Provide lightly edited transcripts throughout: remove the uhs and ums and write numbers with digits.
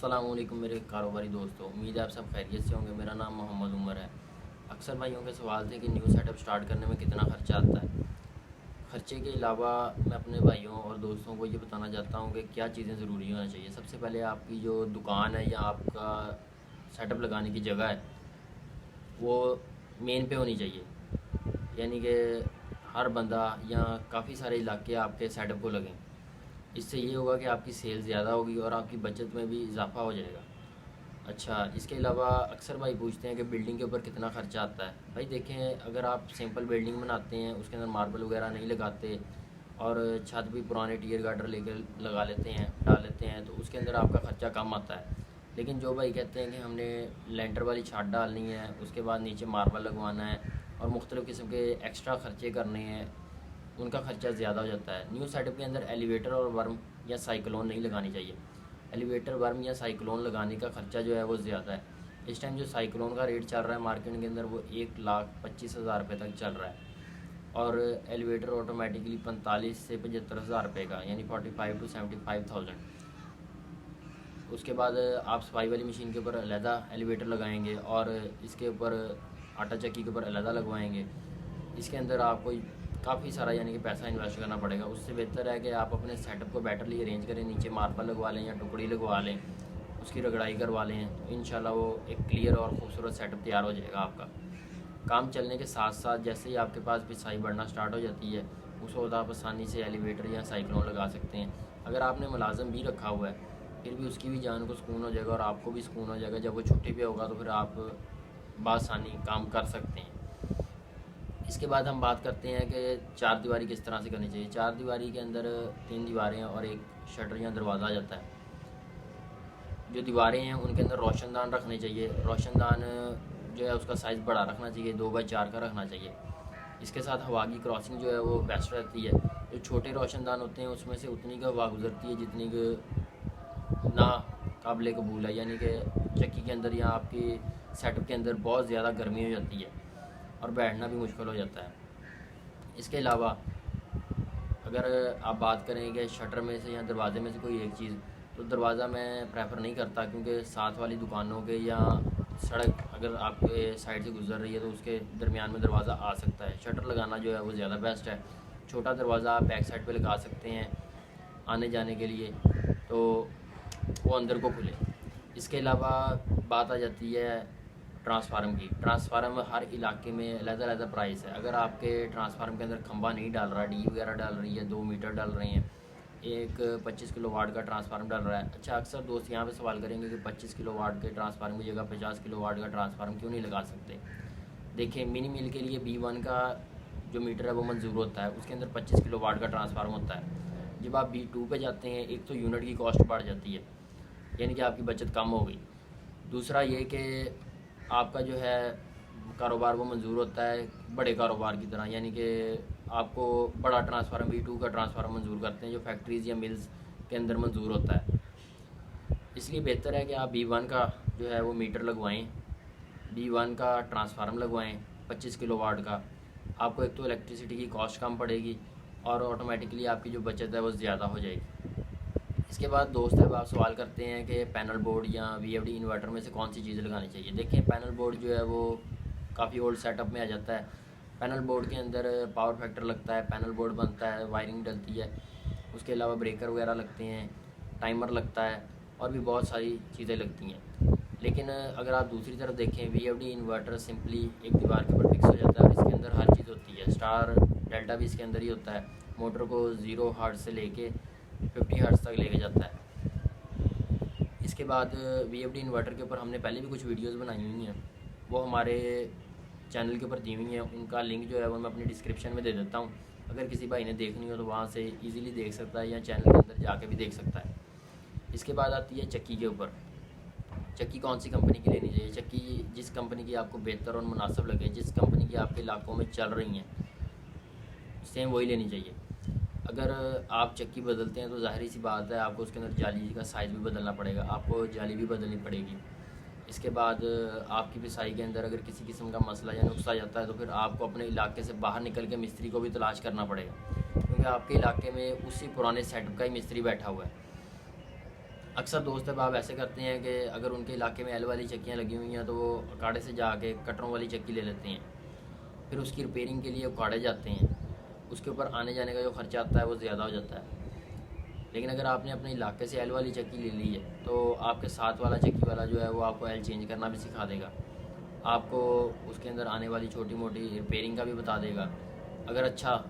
अस्सलामुअलैकुम मेरे कारोबारी दोस्तों, उम्मीद है आप सब खैरियत से होंगे। मेरा नाम मोहम्मद उमर है। अक्सर भाइयों के सवाल थे कि न्यू सेटअप स्टार्ट करने में कितना ख़र्चा आता है। ख़र्चे के अलावा मैं अपने भाइयों और दोस्तों को ये बताना चाहता हूँ कि क्या चीज़ें ज़रूरी होना चाहिए। सबसे पहले आपकी जो दुकान है या आपका सेटअप लगाने की जगह है वो मेन पे होनी चाहिए, यानी कि हर बंदा या काफ़ी सारे इलाके आपके सेटअप को लगें। इससे ये होगा कि आपकी सेल ज़्यादा होगी और आपकी बचत में भी इजाफा हो जाएगा। अच्छा, इसके अलावा अक्सर भाई पूछते हैं कि बिल्डिंग के ऊपर कितना ख़र्चा आता है। भाई देखें, अगर आप सिंपल बिल्डिंग बनाते हैं, उसके अंदर मार्बल वगैरह नहीं लगाते और छत भी पुराने टियर गार्डर लेकर लगा लेते हैं, डाल लेते हैं, तो उसके अंदर आपका ख़र्चा कम आता है। लेकिन जो भाई कहते हैं कि हमने लेंटर वाली छत डालनी है, उसके बाद नीचे मार्बल लगवाना है और मुख्तलिफ़ किस्म के एक्स्ट्रा ख़र्चे करने हैं, उनका ख़र्चा ज़्यादा हो जाता है। न्यू सेटअप के अंदर एलिवेटर और वर्म या साइक्लोन नहीं लगानी चाहिए। एलिवेटर वर्म या साइक्लोन लगाने का ख़र्चा जो है वो ज़्यादा है। इस टाइम जो साइक्लोन का रेट चल रहा है मार्केट के अंदर वो 1,25,000 रुपये तक चल रहा है और एलिवेटर ऑटोमेटिकली 45 से 75,000 रुपये का, यानी 45 to 75,000। उसके बाद आप सफाई वाली मशीन के ऊपर अलहदा एलिवेटर लगाएंगे और इसके ऊपर आटा चक्की के ऊपर अलहदा लगवाएंगे। इसके अंदर आपको काफ़ी सारा यानी कि पैसा इन्वेस्ट करना पड़ेगा। उससे बेहतर है कि आप अपने सेटअप को बेटरली अरेंज करें, नीचे मार्बल लगवा लें या टुकड़ी लगवा लें, उसकी रगड़ाई करवा लें, तो इंशाल्लाह वो एक क्लियर और ख़ूबसूरत सेटअप तैयार हो जाएगा आपका। काम चलने के साथ साथ जैसे ही आपके पास पिसाई बढ़ना स्टार्ट हो जाती है, उस वक्त आप आसानी से एलिवेटर या साइक्लोन लगा सकते हैं। अगर आपने मुलाजम भी रखा हुआ है फिर भी उसकी भी जान को सुकून हो जाएगा और आपको भी सुकून हो जाएगा। जब वो छुट्टी पे होगा तो फिर आप बासानी काम कर सकते हैं। इसके बाद हम बात करते हैं कि चार दीवारी किस तरह से करनी चाहिए। चार दीवारी के अंदर 3 दीवारें और एक शटर या दरवाज़ा आ जाता है। जो दीवारें हैं उनके अंदर रोशनदान रखने चाहिए। रोशनदान जो है उसका साइज़ बड़ा रखना चाहिए, 2x4 का रखना चाहिए। इसके साथ हवा की क्रॉसिंग जो है वो बेस्ट रहती है। जो छोटे रोशनदान होते हैं उसमें से उतनी का हवा गुजरती है जितनी ना काबिल कबूल है, यानी कि चक्की के अंदर या आपकी सेटअप के अंदर बहुत ज़्यादा गर्मी हो जाती है और बैठना भी मुश्किल हो जाता है। इसके अलावा अगर आप बात करें कि शटर में से या दरवाज़े में से कोई एक चीज़, तो दरवाज़ा मैं प्रेफर नहीं करता, क्योंकि साथ वाली दुकानों के या सड़क अगर आपके साइड से गुजर रही है तो उसके दरमियान में दरवाज़ा आ सकता है। शटर लगाना जो है वो ज़्यादा बेस्ट है। छोटा दरवाज़ा आप बैक साइड पे लगा सकते हैं आने जाने के लिए, तो वो अंदर को खुले। इसके अलावा बात आ जाती है ट्रांसफार्म की। ट्रांसफार्म हर इलाके में अलग-अलग प्राइस है। अगर आपके ट्रांसफार्म के अंदर खंबा नहीं डाल रहा, डी वगैरह डाल रही है, 2 मीटर डाल रहे हैं, एक 25 किलो वाट का ट्रांसफार्म डाल रहा है। अच्छा, अक्सर दोस्त यहाँ पे सवाल करेंगे कि 25 किलो वाट के ट्रांसफार्म की जगह 50 किलो वाट का ट्रांसफार्म क्यों नहीं लगा सकते। देखिए, मिनी मिल के लिए B1 का जो मीटर है वो मंजूर होता है, उसके अंदर 25 किलो वाट का ट्रांसफार्म होता है। जब आप B2 पे जाते हैं, एक तो यूनिट की कॉस्ट बढ़ जाती है, यानी कि आपकी बचत कम हो गई। दूसरा ये कि आपका जो है कारोबार वो मंजूर होता है बड़े कारोबार की तरह, यानी कि आपको बड़ा ट्रांसफार्म B2 का ट्रांसफार्म मंजूर करते हैं जो फैक्ट्रीज़ या मिल्स के अंदर मंजूर होता है। इसलिए बेहतर है कि आप B1 का जो है वो मीटर लगवाएं, B1 का ट्रांसफार्म लगवाएं 25 किलो वाट का। आपको एक तो इलेक्ट्रिसिटी की कॉस्ट कम पड़ेगी और ऑटोमेटिकली आपकी जो बचत है वो ज़्यादा हो जाएगी। इसके बाद दोस्त अब आप सवाल करते हैं कि पैनल बोर्ड या VFD इन्वर्टर में से कौन सी चीज़ लगानी चाहिए। देखिए, पैनल बोर्ड जो है वो काफ़ी ओल्ड सेटअप में आ जाता है। पैनल बोर्ड के अंदर पावर फैक्टर लगता है, पैनल बोर्ड बनता है, वायरिंग डलती है, उसके अलावा ब्रेकर वगैरह लगते हैं, टाइमर लगता है और भी बहुत सारी चीज़ें लगती हैं। लेकिन अगर आप दूसरी तरफ देखें, VFD इन्वर्टर सिंपली एक दीवार के ऊपर फिक्स हो जाता है और इसके अंदर हर चीज़ होती है। स्टार डेल्टा भी इसके अंदर ही होता है। मोटर को 0 हर्ट्ज से लेके 50 हर्ट्ज तक लेके जाता है। इसके बाद VFD इन्वर्टर के ऊपर हमने पहले भी कुछ वीडियोस बनाई हुई हैं, वो हमारे चैनल के ऊपर दी हुई हैं। उनका लिंक जो है वो मैं अपनी डिस्क्रिप्शन में दे देता हूँ। अगर किसी भाई ने देखनी हो तो वहाँ से इजीली देख सकता है या चैनल के अंदर जाके भी देख सकता है। इसके बाद आती है चक्की के ऊपर। चक्की कौन सी कंपनी की लेनी चाहिए। चक्की जिस कंपनी की आपको बेहतर और मुनासिब लगे, जिस कंपनी की आपके इलाकों में चल रही हैं, सेम वही लेनी चाहिए। अगर आप चक्की बदलते हैं तो ज़ाहिर सी बात है आपको उसके अंदर जाली का साइज़ भी बदलना पड़ेगा, आपको जाली भी बदलनी पड़ेगी। इसके बाद आपकी पिसाई के अंदर अगर किसी किस्म का मसला या नुक्स आ जाता है तो फिर आपको अपने इलाके से बाहर निकल के मिस्त्री को भी तलाश करना पड़ेगा, क्योंकि आपके इलाके में उसी पुराने सेटअप का ही मिस्त्री बैठा हुआ है। अक्सर दोस्त अब ऐसे करते हैं कि अगर उनके इलाके में एल वाली चक्कियाँ लगी हुई हैं तो वो अखाड़े से जाके कटरों वाली चक्की ले लेते हैं, फिर उसकी रिपेयरिंग के लिए उखाड़े जाते हैं, उसके ऊपर आने जाने का जो खर्चा आता है वो ज़्यादा हो जाता है। लेकिन अगर आपने अपने इलाके से एल वाली चक्की ले ली है तो आपके साथ वाला चक्की वाला जो है वो आपको एल चेंज करना भी सिखा देगा, आपको उसके अंदर आने वाली छोटी मोटी रिपेयरिंग का भी बता देगा, अगर अच्छा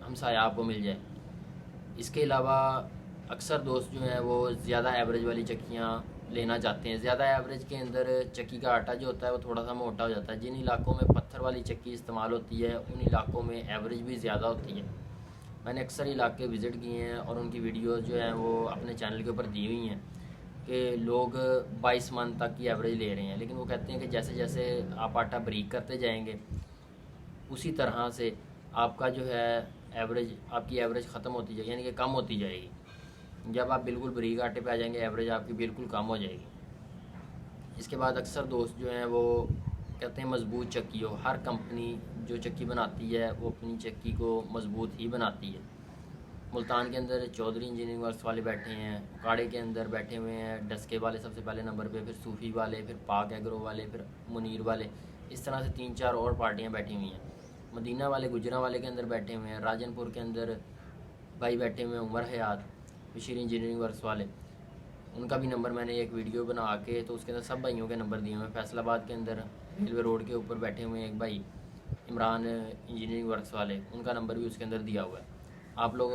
हमसाया आपको मिल जाए। इसके अलावा अक्सर दोस्त जो हैं वो ज़्यादा एवरेज वाली चक्कियाँ लेना चाहते हैं। ज़्यादा एवरेज के अंदर चक्की का आटा जो होता है वो थोड़ा सा मोटा हो जाता है। जिन इलाकों में पत्थर वाली चक्की इस्तेमाल होती है उन इलाकों में एवरेज भी ज़्यादा होती है। मैंने अक्सर इलाके विज़िट किए हैं और उनकी वीडियोज़ जो हैं वो अपने चैनल के ऊपर दी हुई हैं कि लोग 22 मन तक की एवरेज ले रहे हैं। लेकिन वो कहते हैं कि जैसे जैसे आप आटा बारीक करते जाएंगे उसी तरह से आपका जो है एवरेज, आपकी एवरेज ख़त्म होती जाएगी, यानी कि कम होती जाएगी। जब आप बिल्कुल बारीक आटे पे आ जाएंगे एवरेज आपकी बिल्कुल कम हो जाएगी। इसके बाद अक्सर दोस्त जो हैं वो कहते हैं मज़बूत चक्की हो। हर कंपनी जो चक्की बनाती है वो अपनी चक्की को मज़बूत ही बनाती है। मुल्तान के अंदर चौधरी इंजीनियरिंग वर्क्स वाले बैठे हैं, उकाड़े के अंदर बैठे हुए हैं डस्के वाले सबसे पहले नंबर पे, फिर सूफ़ी वाले, फिर पाक एग्रो वाले, फिर मुनीर वाले, इस तरह से 3-4 और पार्टियाँ बैठी हुई हैं। मदीना वाले गुजरा वाले के अंदर बैठे हुए हैं, राजनपुर के अंदर भाई बैठे हुए हैं उमर हयात, बशीर इंजीनियरिंग वर्क्स वाले, उनका भी नंबर मैंने एक वीडियो बना के तो उसके अंदर सब भाइयों के नंबर दिए हुए हैं। फैसलाबाद के अंदर रेलवे रोड के ऊपर बैठे हुए हैं एक भाई इमरान इंजीनियरिंग वर्क्स वाले, उनका नंबर भी उसके अंदर दिया हुआ है। आप लोग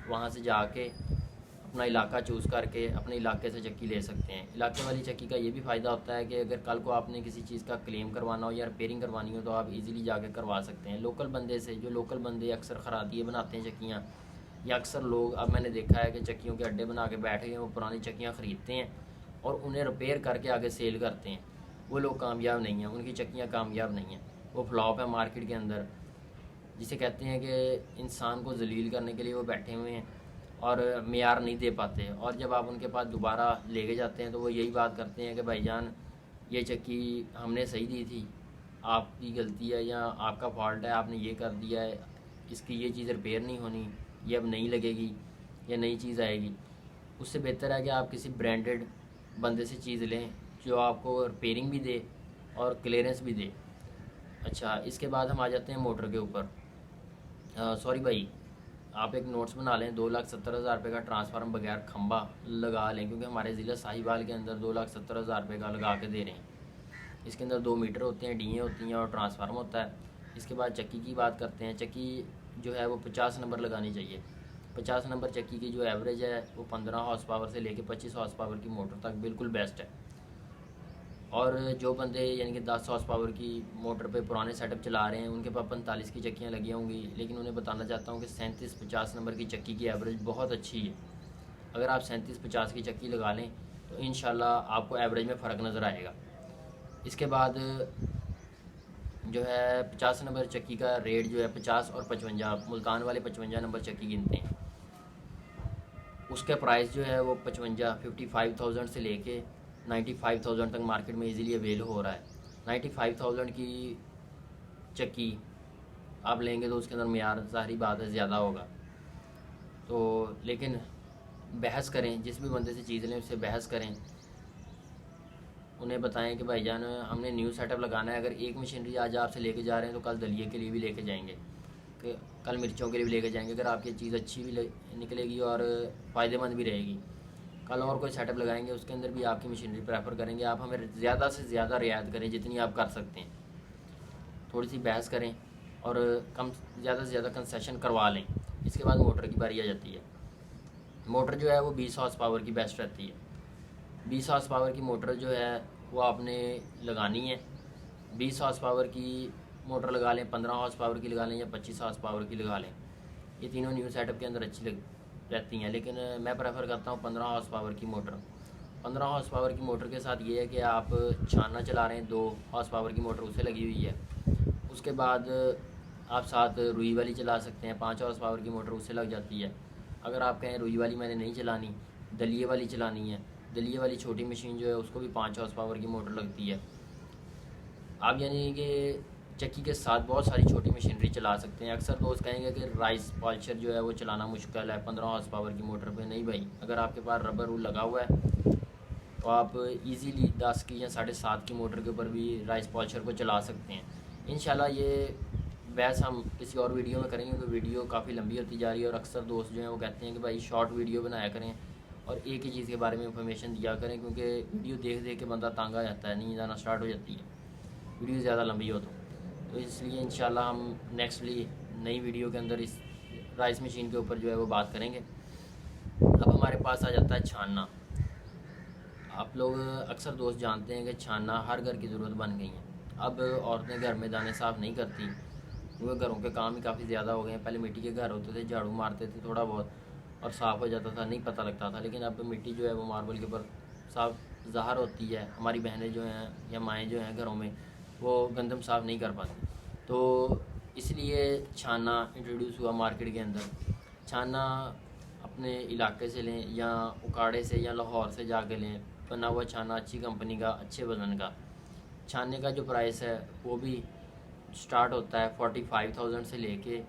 वहाँ से जाके अपना इलाका चूज़ करके अपने इलाके से चक्की ले सकते हैं। इलाके वाली चक्की का ये भी फ़ायदा होता है कि अगर कल को आपने किसी चीज़ का क्लेम करवाना हो या रिपेयरिंग करवानी हो तो आप इजीली जाके करवा सकते हैं लोकल बंदे से। जो लोकल बंदे अक्सर खरादिए बनाते हैं चक्कियाँ, या अक्सर लोग, अब मैंने देखा है कि चक्कियों के अड्डे बना के बैठ गए, वो पुरानी चक्कियाँ ख़रीदते हैं और उन्हें रिपेयर करके आगे सेल करते हैं। वो लोग कामयाब नहीं हैं, उनकी चक्कियाँ कामयाब नहीं हैं, वो फ्लॉप है मार्केट के अंदर। जिसे कहते हैं कि इंसान को जलील करने के लिए वो बैठे हुए हैं और मेयार नहीं दे पाते। और जब आप उनके पास दोबारा लेके जाते हैं तो वो यही बात करते हैं कि भाईजान ये चक्की हमने सही दी थी, आपकी गलती है या आपका फॉल्ट है, आपने ये कर दिया है, इसकी ये चीज़ रिपेयर नहीं होनी, ये अब नहीं लगेगी या नई चीज़ आएगी। उससे बेहतर है कि आप किसी ब्रांडेड बंदे से चीज़ लें जो आपको रिपेयरिंग भी दे और क्लियरेंस भी दे। अच्छा, इसके बाद हम आ जाते हैं मोटर के ऊपर। सॉरी भाई, आप एक नोट्स बना लें, 2,70,000 रुपये का ट्रांसफार्मर बगैर खंबा लगा लें, क्योंकि हमारे ज़िला साहिवाल के अंदर 2,70,000 रुपये का लगा के दे रहे हैं। इसके अंदर 2 मीटर होते हैं, डीएं होती हैं और ट्रांसफार्मर होता है। इसके बाद चक्की की बात करते हैं। चक्की जो है वो 50 नंबर लगानी चाहिए। 50 नंबर चक्की की जो एवरेज है वो 15 हॉर्स पावर से लेके 25 हॉर्स पावर की मोटर तक बिल्कुल बेस्ट है। और जो बंदे यानी कि 10 हॉर्स पावर की मोटर पे पुराने सेटअप चला रहे हैं उनके पास 45 की चक्कियाँ लगी होंगी, लेकिन उन्हें बताना चाहता हूँ कि 37-50 नंबर की चक्की की एवरेज बहुत अच्छी है। अगर आप 37-50 की चक्की लगा लें तो इंशाल्लाह आपको एवरेज में फ़र्क नज़र आएगा। इसके बाद जो है 50 नंबर चक्की का रेट जो है 50 और 55, मुल्तान वाले 55 नंबर चक्की गिनते हैं, उसका प्राइस जो है वो 55,000 से लेके 95,000 तक मार्केट में इजीली अवेल हो रहा है। 95,000 की चक्की आप लेंगे तो उसके अंदर मेयार ज़ाहिरी बात है ज़्यादा होगा। तो लेकिन बहस करें, जिस भी बंदे से चीज़ लें उससे बहस करें, उन्हें बताएं कि भाईजान हमने न्यू सेटअप लगाना है। अगर एक मशीनरी आज आपसे लेके जा रहे हैं तो कल दलिए के लिए भी लेके जाएंगे, कि कल मिर्चों के लिए भी लेके जाएंगे। अगर आपकी चीज़ अच्छी भी निकलेगी और फ़ायदेमंद भी रहेगी, कल और कोई सेटअप लगाएंगे उसके अंदर भी आपकी मशीनरी प्रेफर करेंगे। आप हमें ज़्यादा से ज़्यादा रियायत करें जितनी आप कर सकते हैं, थोड़ी सी बहस करें और कम ज़्यादा से ज़्यादा कंसेशन करवा लें। इसके बाद मोटर की बारी आ जाती है। मोटर जो है वो 20 हॉर्स पावर की बेस्ट रहती है। 20 हॉर्स पावर की मोटर जो है वो आपने लगानी है। 20 हॉर्स पावर की मोटर लगा लें, 15 हॉर्स पावर की लगा लें या 25 हॉर्स पावर की लगा लें। ये तीनों न्यू सेटअप के अंदर अच्छी रहती हैं, लेकिन मैं प्रेफर करता हूँ 15 हॉर्स पावर की मोटर। 15 हॉर्स पावर की मोटर के साथ ये है कि आप छानना चला रहे हैं, 2 हॉर्स पावर की मोटर उससे लगी हुई है। उसके बाद आप साथ रुई वाली चला सकते हैं, 5 हॉर्स पावर की मोटर उससे लग जाती है। अगर आप कहें रुई वाली मैंने नहीं चलानी, दलिए वाली चलानी है, दलिए वाली छोटी मशीन जो है उसको भी 5 हॉर्स पावर की मोटर लगती है। आप यानी कि चक्की के साथ बहुत सारी छोटी मशीनरी चला सकते हैं। अक्सर दोस्त कहेंगे कि राइस पॉलिशर जो है वो चलाना मुश्किल है 15 हॉर्स पावर की मोटर पे। नहीं भाई, अगर आपके पास रबर रूल लगा हुआ है तो आप इजीली 10 की या 7.5 की मोटर के ऊपर भी राइस पॉलिशर को चला सकते हैं। इंशाल्लाह ये बहस हम किसी और वीडियो में करेंगे, क्योंकि वीडियो काफ़ी लंबी होती जा रही है और अक्सर दोस्त जो हैं वो कहते हैं कि भाई शॉर्ट वीडियो बनाया करें और एक ही चीज़ के बारे में इंफॉर्मेशन दिया करें, क्योंकि वीडियो देख देख के बंदा तंग आ जाता है, नींद आना स्टार्ट हो जाती है वीडियो ज़्यादा लंबी हो तो इसलिए इंशाल्लाह हम नेक्स्टली नई वीडियो के अंदर इस राइस मशीन के ऊपर जो है वो बात करेंगे। अब हमारे पास आ जाता है छानना। आप लोग अक्सर दोस्त जानते हैं कि छानना हर घर की ज़रूरत बन गई है। अब औरतें घर में दाने साफ़ नहीं करती, क्योंकि घरों के काम ही काफ़ी ज़्यादा हो गए हैं। पहले मिट्टी के घर होते थे, झाड़ू मारते थे थोड़ा बहुत और साफ़ हो जाता था, नहीं पता लगता था। लेकिन अब मिट्टी जो है वो मार्बल के ऊपर साफ ज़ाहिर होती है। हमारी बहनें जो हैं या माएँ जो हैं घरों में, वो गंदम साफ़ नहीं कर पाती, तो इसलिए छानना इंट्रोड्यूस हुआ मार्केट के अंदर। छानना अपने इलाके से लें या उकाड़े से या लाहौर से जाके लें, बना हुआ छाना अच्छी कंपनी का, अच्छे वज़न का। छानने का जो प्राइस है वो भी स्टार्ट होता है 45,000 से लेके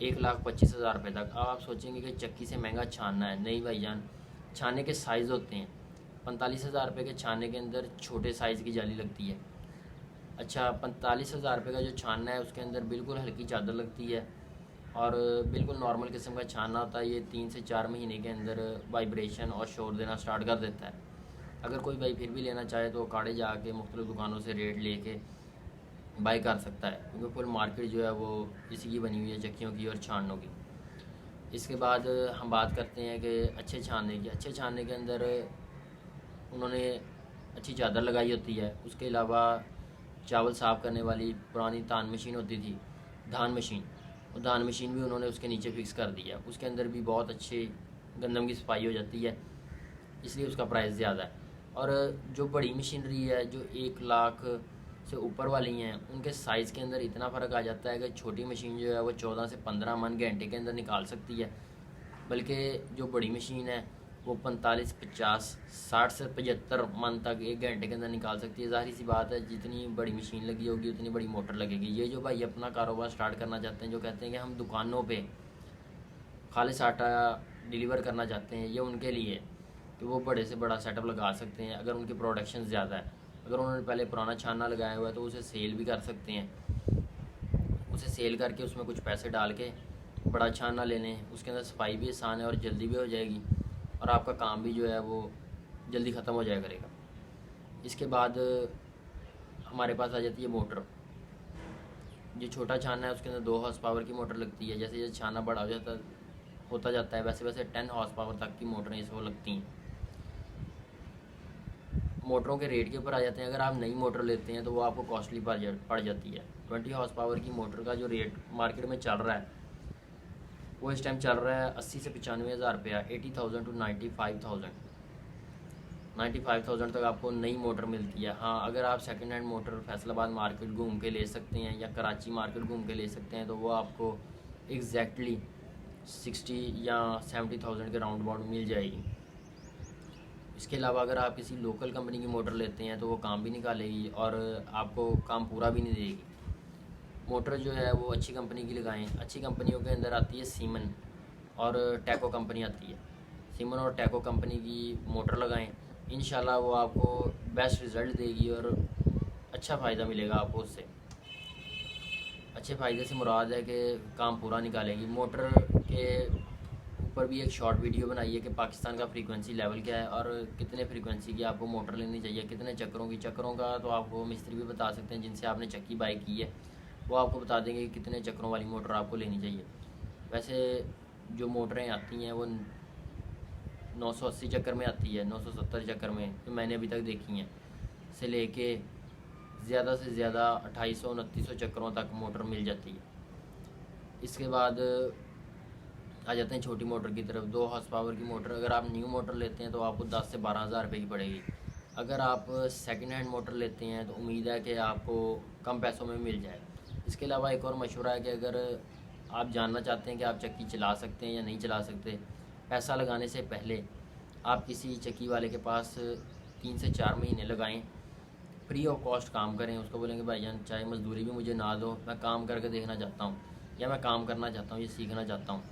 1,25,000 रुपये तक। अब आप सोचेंगे कि चक्की से महंगा छानना है। नहीं भाईजान, छाने के साइज़ होते हैं। 45,000 रुपये के छाने के अंदर छोटे साइज़ की जाली लगती है। अच्छा, 45,000 रुपये का जो छानना है उसके अंदर बिल्कुल हल्की चादर लगती है और बिल्कुल नॉर्मल किस्म का छानना होता है। ये 3 से 4 महीने के अंदर वाइब्रेशन और शोर देना स्टार्ट कर देता है। अगर कोई भाई फिर भी लेना चाहे तो काड़े जाके मुख्तलिफ दुकानों से रेट लेके बाई कर सकता है, क्योंकि फुल मार्केट जो है वो इसी की बनी हुई है, चक्कियों की और छानों की। इसके बाद हम बात करते हैं कि अच्छे छानने की। अच्छे छानने के अंदर उन्होंने अच्छी चादर लगाई होती है। उसके अलावा चावल साफ़ करने वाली पुरानी तान मशीन होती थी, धान मशीन, और धान मशीन भी उन्होंने उसके नीचे फ़िक्स कर दिया। उसके अंदर भी बहुत अच्छी गंदम की सफाई हो जाती है, इसलिए उसका प्राइस ज़्यादा है। और जो बड़ी मशीनरी है, जो 1 लाख से ऊपर वाली हैं, उनके साइज़ के अंदर इतना फ़र्क आ जाता है कि छोटी मशीन जो है वो 14 से 15 मन घंटे के अंदर निकाल सकती है, बल्कि जो बड़ी मशीन है वो 45, 50, 60 से 75 मन तक 1 घंटे के अंदर निकाल सकती है। ज़ाहिर सी बात है, जितनी बड़ी मशीन लगी होगी उतनी बड़ी मोटर लगेगी। ये जो भाई अपना कारोबार स्टार्ट करना चाहते हैं, जो कहते हैं कि हम दुकानों पे खालिस आटा डिलीवर करना चाहते हैं, ये उनके लिए कि वो बड़े से बड़ा सेटअप लगा सकते हैं अगर उनकी प्रोडक्शन ज़्यादा है। अगर उन्होंने पहले पुराना छाना लगाया हुआ है तो उसे सेल भी कर सकते हैं। उसे सेल करके उसमें कुछ पैसे डाल के बड़ा छाना ले लें। उसके अंदर सफाई भी आसान है और जल्दी भी हो जाएगी और आपका काम भी जो है वो जल्दी ख़त्म हो जाया करेगा। इसके बाद हमारे पास आ जाती है मोटर। जो छोटा छाना है उसके अंदर 2 हॉर्स पावर की मोटर लगती है। जैसे जैसे छाना बड़ा होता जाता है वैसे वैसे 10 हॉर्स पावर तक की मोटरें इसको लगती हैं। मोटरों के रेट के ऊपर आ जाते हैं। अगर आप नई मोटर लेते हैं तो वो आपको कॉस्टली पड़ जाती है। 20 हॉर्स पावर की मोटर का जो रेट मार्केट में चल रहा है वो इस टाइम चल रहा है 80 से 95,000 रुपया, 80,000 टू 95,000। 95,000 तक आपको नई मोटर मिलती है। हाँ, अगर आप second hand motor Faisalabad market घूम के ले सकते हैं या कराची मार्केट घूम के ले सकते हैं, तो वो आपको एग्जैक्टली 60 या 70,000 के राउंड अबाउट मिल जाएगी। इसके अलावा अगर आप किसी लोकल कंपनी की मोटर लेते हैं तो वो काम भी निकालेगी और आपको काम पूरा भी नहीं देगी। मोटर जो है वो अच्छी कंपनी की लगाएं। अच्छी कंपनियों के अंदर आती है सीमन और टैको कंपनी आती है। सीमन और टैको कंपनी की मोटर लगाएं, इंशाल्लाह वो आपको बेस्ट रिज़ल्ट देगी और अच्छा फ़ायदा मिलेगा आपको उससे। अच्छे फ़ायदे से मुराद है कि काम पूरा निकालेगी। मोटर के ऊपर भी एक शॉर्ट वीडियो बनाई है कि पाकिस्तान का फ्रीक्वेंसी लेवल क्या है और कितने फ्रीक्वेंसी की आपको मोटर लेनी चाहिए, कितने चक्रों का तो आपको मिस्त्री भी बता सकते हैं जिनसे आपने चक्की बाई की है, वो आपको बता देंगे कि कितने चक्रों वाली मोटर आपको लेनी चाहिए। वैसे जो मोटरें आती हैं वो 980 चक्कर में आती है, 970 चक्कर में जो मैंने अभी तक देखी हैं, से लेके ज़्यादा से ज़्यादा 2800-2900 चक्करों तक मोटर मिल जाती है। इसके बाद आ जाते हैं छोटी मोटर की तरफ। 2 हॉर्स पावर की मोटर अगर आप न्यू मोटर लेते हैं तो आपको 10 से 12,000 रुपये की पड़ेगी। अगर आप सेकंड हैंड मोटर लेते हैं तो उम्मीद है कि आपको कम पैसों में मिल जाए। इसके अलावा एक और मशवरा है कि अगर आप जानना चाहते हैं कि आप चक्की चला सकते हैं या नहीं चला सकते, पैसा लगाने से पहले आप किसी चक्की वाले के पास 3 से 4 महीने लगाएं, फ्री ऑफ कॉस्ट काम करें। उसको बोलेंगे भाईजान चाहे मजदूरी भी मुझे ना दो, मैं काम करके देखना चाहता हूँ, या मैं काम करना चाहता हूँ, ये सीखना चाहता हूँ।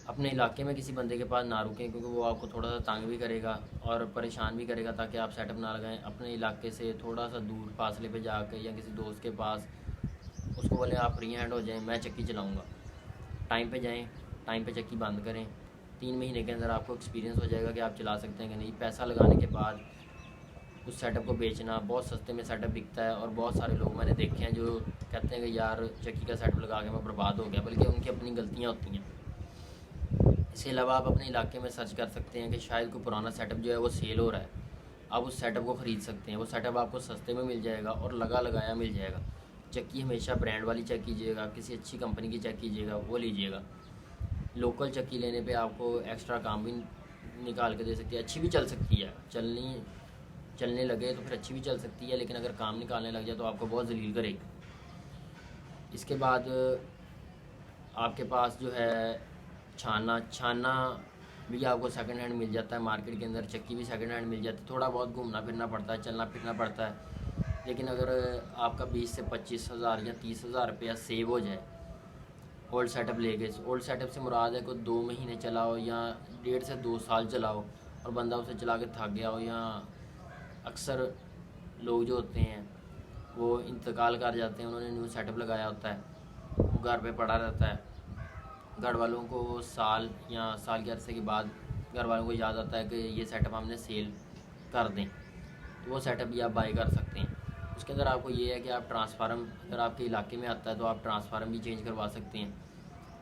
अपने इलाके में किसी बंदे के पास ना रुकें, क्योंकि वो आपको थोड़ा सा तंग भी करेगा और परेशान भी करेगा, ताकि आप सेटअप ना लगाएं। अपने इलाके से थोड़ा सा दूर फासले पे जाकर या किसी दोस्त के पास उसको बोलें आप फ्री हैंड हो जाएं, मैं चक्की चलाऊँगा। टाइम पे जाएं, टाइम पे चक्की बंद करें। 3 महीने के अंदर आपको एक्सपीरियंस हो जाएगा कि आप चला सकते हैं कि नहीं। पैसा लगाने के बाद उस सेटअप को बेचना, बहुत सस्ते में सेटअप बिकता है और बहुत सारे लोग मैंने देखे हैं जो कहते हैं कि यार चक्की का सेटअप लगा के मैं बर्बाद हो गया, बल्कि उनकी अपनी गलतियाँ होती हैं। इसके अलावा आप अपने इलाके में सर्च कर सकते हैं कि शायद कोई पुराना सेटअप जो है वो सेल हो रहा है, आप उस सेटअप को ख़रीद सकते हैं। वो सेटअप आपको सस्ते में मिल जाएगा और लगा लगाया मिल जाएगा। चक्की हमेशा ब्रांड वाली चेक कीजिएगा, किसी अच्छी कंपनी की चेक कीजिएगा, वो लीजिएगा। लोकल चक्की लेने पे आपको एक्स्ट्रा काम भी निकाल के दे सकती है, अच्छी भी चल सकती है। चलने लगे तो फिर अच्छी भी चल सकती है, लेकिन अगर काम निकालने लग जाए तो आपको बहुत जलील करेगी। इसके बाद आपके पास जो है छाना भी आपको सेकंड हैंड मिल जाता है मार्केट के अंदर। चक्की भी सेकंड हैंड मिल जाती है, थोड़ा बहुत घूमना फिरना पड़ता है, चलना फिरना पड़ता है। लेकिन अगर आपका 20 से 25 हज़ार या 30 हज़ार रुपया सेव हो जाए ओल्ड सेटअप लेके, ओल्ड सेटअप से मुराद है कोई 2 महीने चलाओ या 1.5 से 2 साल चलाओ और बंदा उसे चला के थक गया हो, या अक्सर लोग जो होते हैं वो इंतकाल कर जाते हैं, उन्होंने न्यू सेटअप लगाया होता है, वो घर पे पड़ा रहता है। घर वालों को साल या साल के अरसे के बाद घर वालों को याद आता है कि ये सेटअप हमने सेल कर दें, तो वो सेटअप भी आप बाई कर सकते हैं। उसके अंदर आपको ये है कि आप ट्रांसफार्म, अगर आपके इलाके में आता है तो आप ट्रांसफार्म भी चेंज करवा सकते हैं,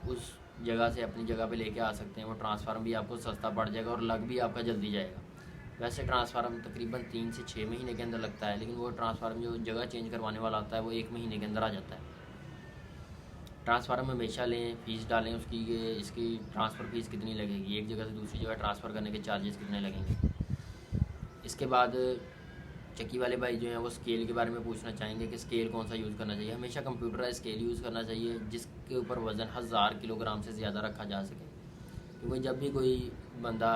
उस जगह से अपनी जगह पे लेके आ सकते हैं। वो ट्रांसफार्म भी आपको सस्ता पड़ जाएगा और लग भी आपका जल्दी जाएगा। वैसे ट्रांसफार्म तकरीबन 3 से 6 महीने के अंदर लगता है, लेकिन वो ट्रांसफार्म जो जगह चेंज करवाने वाला आता है वो 1 महीने के अंदर आ जाता है। ट्रांसफार्म हमेशा लें, फ़ीस डालें उसकी, इसकी ट्रांसफ़र फ़ीस कितनी लगेगी, एक जगह से दूसरी जगह ट्रांसफ़र करने के चार्जेस कितने लगेंगे। इसके बाद चक्की वाले भाई जो हैं वो स्केल के बारे में पूछना चाहेंगे कि स्केल कौन सा यूज़ करना चाहिए। हमेशा कंप्यूटराइज स्केल यूज़ करना चाहिए जिसके ऊपर वज़न 1000 किलोग्राम से ज़्यादा रखा जा सके, क्योंकि जब भी कोई बंदा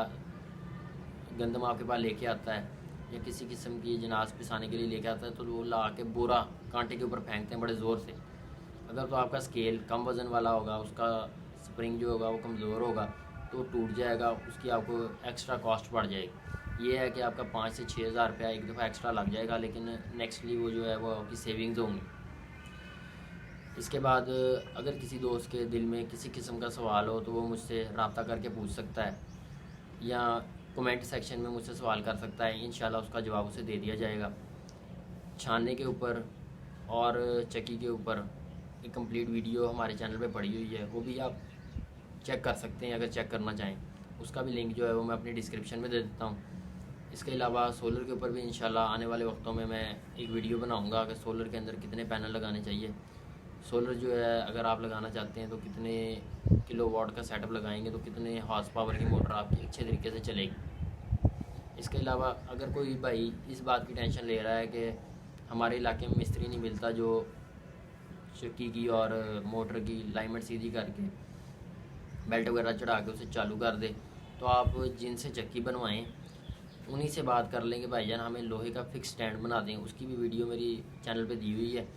गंदम आपके पास लेके आता है या किसी किस्म की जनाज पिसाने के लिए लेके आता है तो वो ला के बोरा कांटे के ऊपर फेंकते हैं बड़े ज़ोर से। अगर तो आपका स्केल कम वज़न वाला होगा, उसका स्प्रिंग जो होगा वो कमज़ोर होगा, तो टूट जाएगा, उसकी आपको एक्स्ट्रा कॉस्ट बढ़ जाएगी। ये है कि आपका 5 से 6 हज़ार रुपया एक दफ़ा एक्स्ट्रा लग जाएगा, लेकिन नेक्स्टली वो जो है वो आपकी सेविंग्स होंगी। इसके बाद अगर किसी दोस्त के दिल में किसी किस्म का सवाल हो तो वो मुझसे रब्ता करके पूछ सकता है या कमेंट सेक्शन में मुझसे सवाल कर सकता है, इंशाल्लाह उसका जवाब उसे दे दिया जाएगा। छानने के ऊपर और चक्की के ऊपर एक कंप्लीट वीडियो हमारे चैनल पे पड़ी हुई है, वो भी आप चेक कर सकते हैं अगर चेक करना चाहें। उसका भी लिंक जो है वो मैं अपनी डिस्क्रिप्शन में दे देता हूँ। इसके अलावा सोलर के ऊपर भी इंशाल्लाह आने वाले वक्तों में मैं एक वीडियो बनाऊँगा कि सोलर के अंदर कितने पैनल लगाने चाहिए। सोलर जो है अगर आप लगाना चाहते हैं तो कितने किलोवाट का सेटअप लगाएंगे तो कितने हॉर्स पावर की मोटर आपकी अच्छे तरीके से चलेगी। इसके अलावा अगर कोई भाई इस बात की टेंशन ले रहा है कि हमारे इलाके में मिस्त्री नहीं मिलता जो चक्की की और मोटर की लाइनमेंट सीधी करके बेल्ट वगैरह चढ़ा के उसे चालू कर दे, तो आप जिनसे चक्की बनवाएं उन्हीं से बात कर लेंगे भाईजान हमें लोहे का फिक्स स्टैंड बना दें। उसकी भी वीडियो मेरी चैनल पे दी हुई है,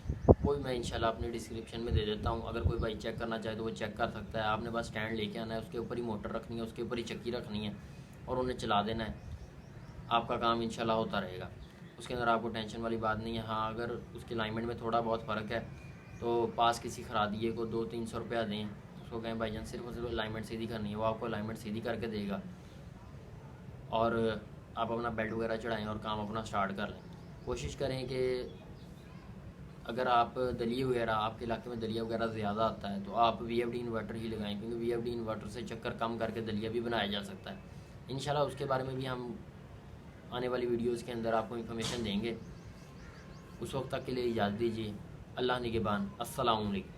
वो भी मैं इंशाल्लाह अपने डिस्क्रिप्शन में दे देता हूँ। अगर कोई भाई चेक करना चाहे तो वो चेक कर सकता है। आपने बस स्टैंड लेके आना है, उसके ऊपर ही मोटर रखनी है, उसके ऊपर ही चक्की रखनी है और उन्हें चला देना है, आपका काम इंशाल्लाह होता रहेगा। उसके अंदर आपको टेंशन वाली बात नहीं है। हाँ, अगर उसके अलाइनमेंट में थोड़ा बहुत फ़र्क है तो पास किसी खरादिए को 200-300 रुपया दें, उसको कहें भाईजान सिर्फ और सिर्फ अलाइनमेंट सीधी करनी है, वो आपको अलाइनमेंट सीधी करके देगा और आप अपना बेल्ट वगैरह चढ़ाएं और काम अपना स्टार्ट कर लें। कोशिश करें कि अगर आप दलिए वगैरह, आपके इलाके में दलिया वगैरह ज़्यादा आता है तो आप VFD इन्वर्टर ही लगाएं, क्योंकि VFD इन्वर्टर से चक्कर कम करके दलिया भी बनाया जा सकता है। इंशाल्लाह उसके बारे में भी हम आने वाली वीडियोज़ के अंदर आपको इन्फॉर्मेशन देंगे। उस वक्त तक के लिए इजाज़त दीजिए। अल्लाह निगहबान। अस्सलाम वालेकुम।